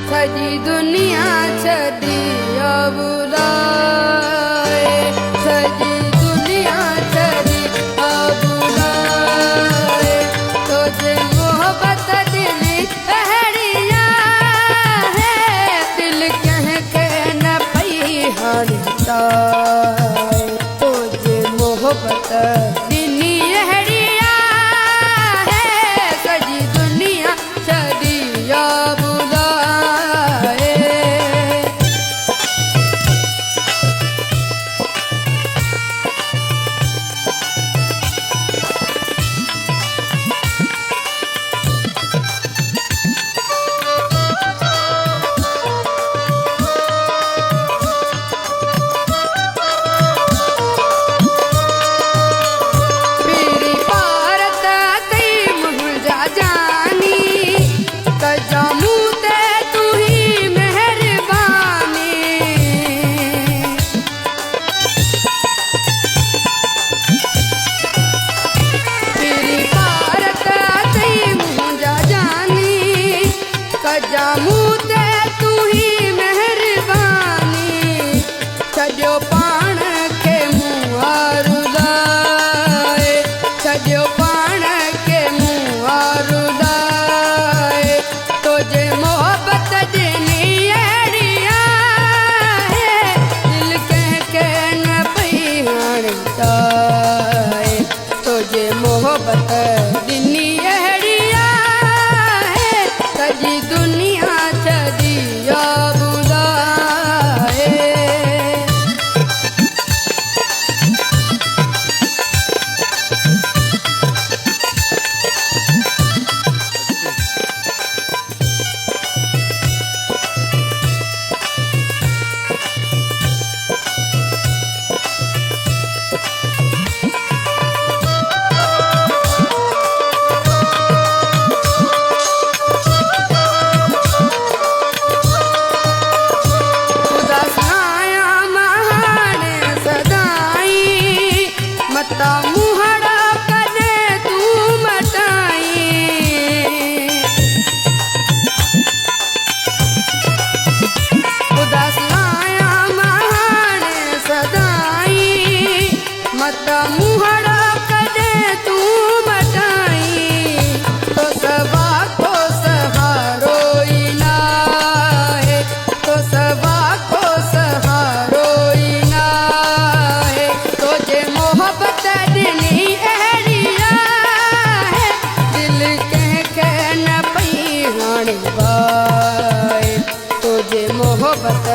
सजी दुनिया छदी अबुलाए, सजी दुनिया छदी अबुलाए। तुझे मोहब्बत दिल अहड़िया है, दिल कह के न पई हड़ताए। तुझे मोहब्बत दिल अहड़िया है, सजी दुनिया छदी अबुलाए। पीरी पारत कई मुहुल जा जानी, कजामू ते तू ही मेहरबानी। पीरी पारत कई मुहुल जा जानी, कजामू ते तू ही मेहरबानी। छॾियो पाण खे मुंहुं लाए, छॾियो पाण खे मुंहुं लाए। तुझे मोहब्बत ॾिनी अहिड़िया है, दिल कंहिंखे न पई हाणताए। तुझे मोहब्बत ॾिनी अहिड़िया है, सॼी दुनिया छॾी अबुलाए। उदास आया महाने सदाई, मता मुहड़ा कदे तू मटाई। उदास आया महाने सदाई, मता मुहड़ा कदे तू मटाई। तो सबा को सहारो ही ना है, तो सबा को सहारो ही ना है। तुझे मोहब्बत ॾिनी अहिड़िया है, दिल कंहिंखे न पई हाणे पाए। तुझे मोहब्बत